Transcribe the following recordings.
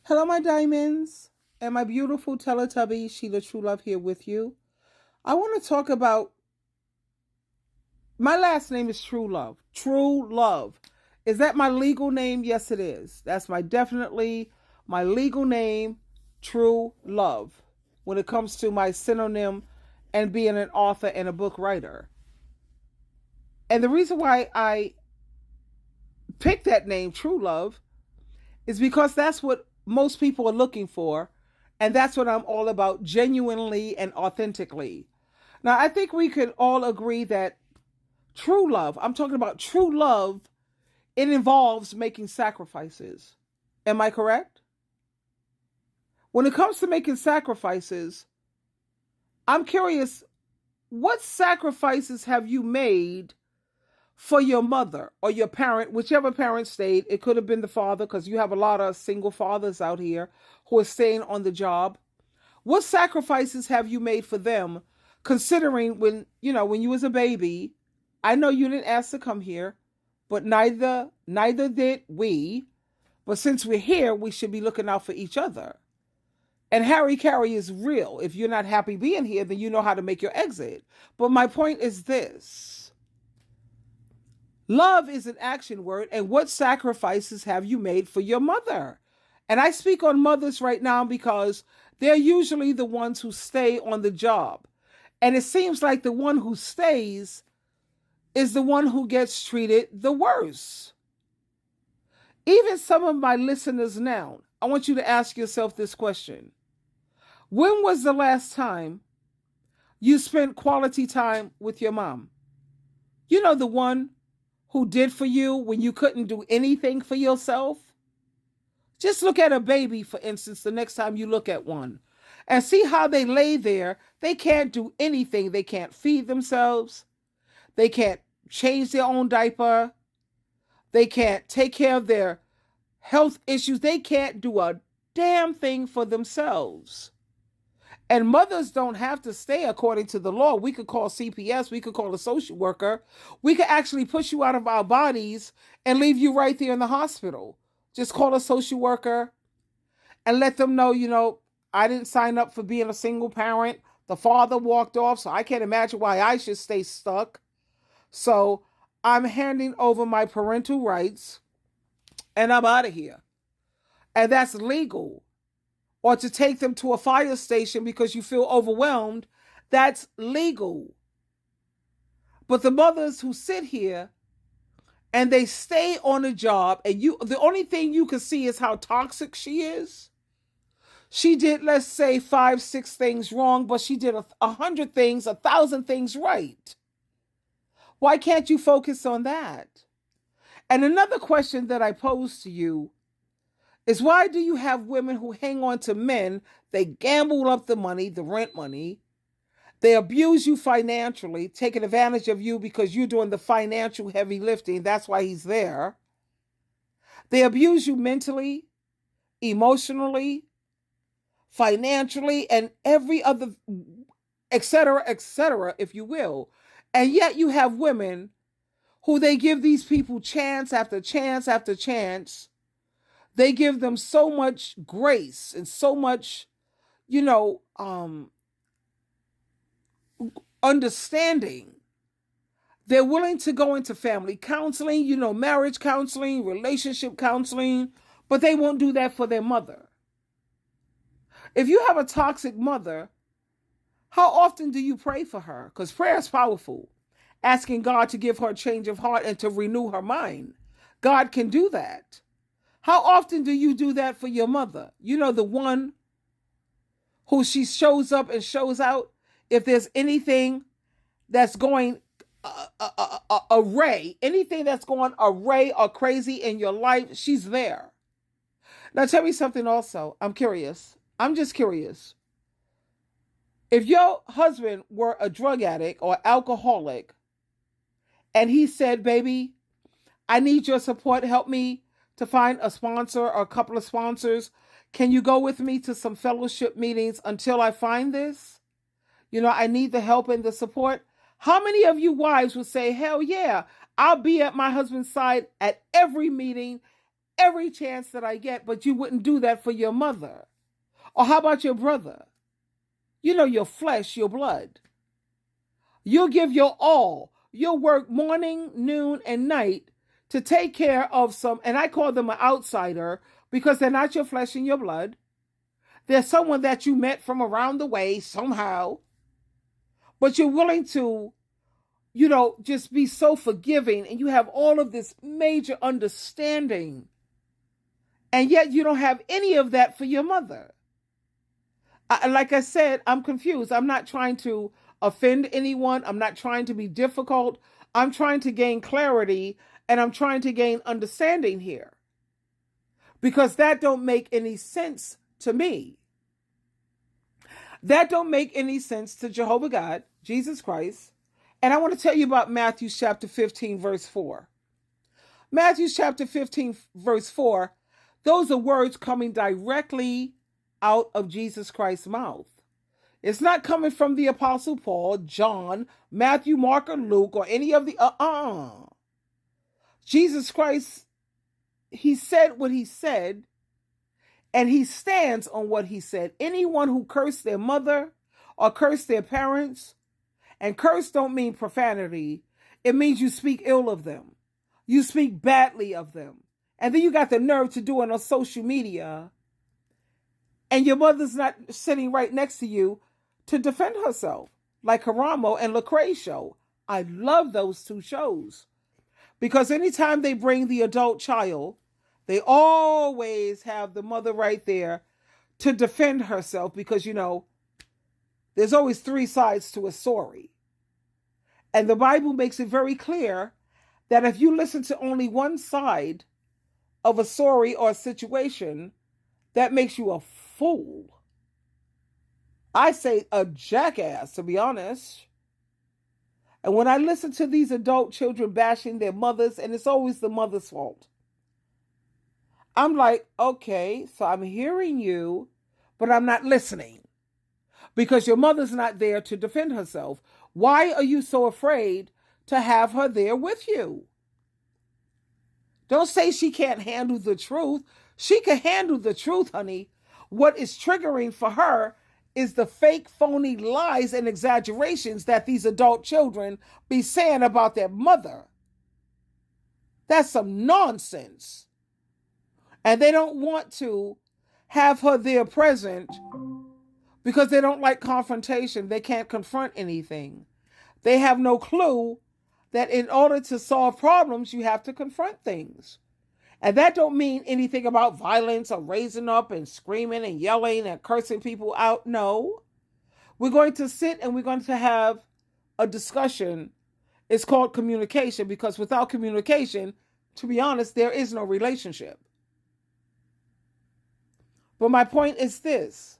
Hello, my diamonds, and my beautiful Teletubby, SheilaTruelove here with you. I want to talk about my last name is True Love. True Love. Is that my legal name? Yes, it is. That's definitely my legal name, True Love, when it comes to my synonym and being an author and a book writer. And the reason why I picked that name, True Love, is because that's what most people are looking for. And that's what I'm all about, genuinely and authentically. Now, I think we could all agree that true love, I'm talking about true love, it involves making sacrifices. Am I correct? When it comes to making sacrifices, I'm curious, what sacrifices have you made for your mother or your parent, whichever parent stayed? It could have been the father, because you have a lot of single fathers out here who are staying on the job. What sacrifices have you made for them, considering when you was a baby? I know you didn't ask to come here, but neither did we. But since we're here, we should be looking out for each other. And Harry Carey is real. If you're not happy being here, then you know how to make your exit. But my point is this. Love is an action word, and what sacrifices have you made for your mother? And I speak on mothers right now because they're usually the ones who stay on the job. And it seems like the one who stays is the one who gets treated the worst. Even some of my listeners now, I want you to ask yourself this question. When was the last time you spent quality time with your mom? You know, the one who did for you when you couldn't do anything for yourself? Just look at a baby, for instance, the next time you look at one, and see how they lay there. They can't do anything. They can't feed themselves. They can't change their own diaper. They can't take care of their health issues. They can't do a damn thing for themselves. And mothers don't have to stay according to the law. We could call CPS. We could call a social worker. We could actually push you out of our bodies and leave you right there in the hospital. Just call a social worker and let them know, I didn't sign up for being a single parent. The father walked off, so I can't imagine why I should stay stuck. So I'm handing over my parental rights and I'm out of here. And that's legal. Or to take them to a fire station because you feel overwhelmed, that's legal. But the mothers who sit here and they stay on a job, and the only thing you can see is how toxic she is. She did, let's say, 5, 6 things wrong, but she did 100 things, 1,000 things right. Why can't you focus on that? And another question that I pose to you is, why do you have women who hang on to men? They gamble up the money, the rent money. They abuse you financially, taking advantage of you because you're doing the financial heavy lifting. That's why he's there. They abuse you mentally, emotionally, financially, and every other, etc., if you will. And yet you have women who they give these people chance after chance after chance. They give them so much grace and so much, understanding. They're willing to go into family counseling, marriage counseling, relationship counseling, but they won't do that for their mother. If you have a toxic mother, how often do you pray for her? Because prayer is powerful. Asking God to give her a change of heart and to renew her mind. God can do that. How often do you do that for your mother? The one who she shows up and shows out. If there's anything that's going array, anything that's going array or crazy in your life, she's there. Now tell me something also. I'm curious. I'm just curious. If your husband were a drug addict or alcoholic, and he said, baby, I need your support. Help me to find a sponsor or a couple of sponsors. Can you go with me to some fellowship meetings until I find this? I need the help and the support. How many of you wives would say, hell yeah, I'll be at my husband's side at every meeting, every chance that I get, but you wouldn't do that for your mother. Or how about your brother? You know, your flesh, your blood. You'll give your all. You'll work morning, noon, and night to take care of some, and I call them an outsider because they're not your flesh and your blood. They're someone that you met from around the way somehow, but you're willing to, just be so forgiving, and you have all of this major understanding, and yet you don't have any of that for your mother. Like I said, I'm confused. I'm not trying to offend anyone. I'm not trying to be difficult. I'm trying to gain clarity, and I'm trying to gain understanding here, because that don't make any sense to me. That don't make any sense to Jehovah God, Jesus Christ. And I want to tell you about Matthew chapter 15, verse 4. Matthew chapter 15, verse 4, those are words coming directly out of Jesus Christ's mouth. It's not coming from the Apostle Paul, John, Matthew, Mark, or Luke, or any of the Jesus Christ, he said what he said, and he stands on what he said. Anyone who cursed their mother or cursed their parents, and curse don't mean profanity, it means you speak ill of them. You speak badly of them. And then you got the nerve to do it on social media, and your mother's not sitting right next to you to defend herself, like Karamo and Lecrae's show. I love those two shows, because anytime they bring the adult child, they always have the mother right there to defend herself, because, there's always three sides to a story. And the Bible makes it very clear that if you listen to only one side of a story or a situation, that makes you a fool. I say a jackass, to be honest. And when I listen to these adult children bashing their mothers, and it's always the mother's fault, I'm like, okay, so I'm hearing you, but I'm not listening, because your mother's not there to defend herself. Why are you so afraid to have her there with you? Don't say she can't handle the truth. She can handle the truth, honey. What is triggering for her is the fake, phony lies and exaggerations that these adult children be saying about their mother. That's some nonsense. And they don't want to have her there present because they don't like confrontation. They can't confront anything. They have no clue that in order to solve problems, you have to confront things. And that don't mean anything about violence or raising up and screaming and yelling and cursing people out. No. We're going to sit and we're going to have a discussion. It's called communication, because without communication, to be honest, there is no relationship. But my point is this.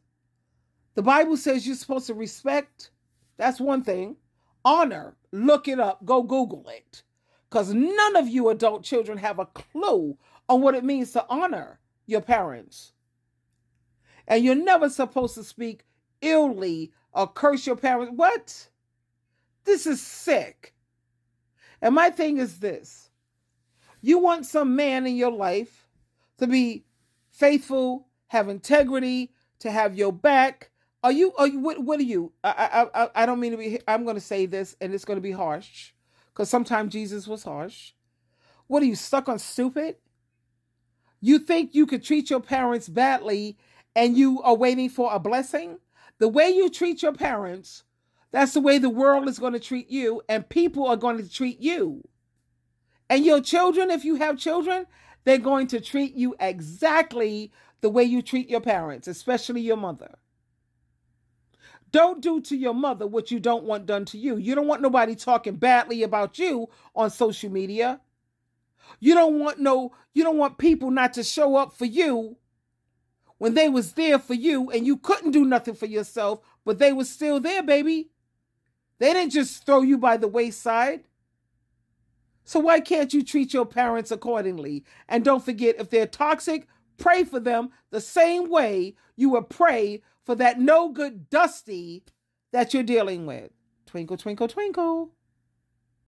The Bible says you're supposed to respect. That's one thing. Honor. Look it up. Go Google it. Because none of you adult children have a clue on what it means to honor your parents. And you're never supposed to speak illy or curse your parents. What? This is sick. And my thing is this. You want some man in your life to be faithful, have integrity, to have your back. What are you? I don't mean to be, I'm going to say this and it's going to be harsh, because sometimes Jesus was harsh. What are you, stuck on stupid? You think you could treat your parents badly and you are waiting for a blessing? The way you treat your parents, that's the way the world is going to treat you, and people are going to treat you. And your children, if you have children, they're going to treat you exactly the way you treat your parents, especially your mother. Don't do to your mother what you don't want done to you. You don't want nobody talking badly about you on social media. You don't want people not to show up for you when they was there for you and you couldn't do nothing for yourself, but they was still there, baby. They didn't just throw you by the wayside. So why can't you treat your parents accordingly? And don't forget, if they're toxic, pray for them the same way you would pray for that no good Dusty that you're dealing with. Twinkle, twinkle, twinkle.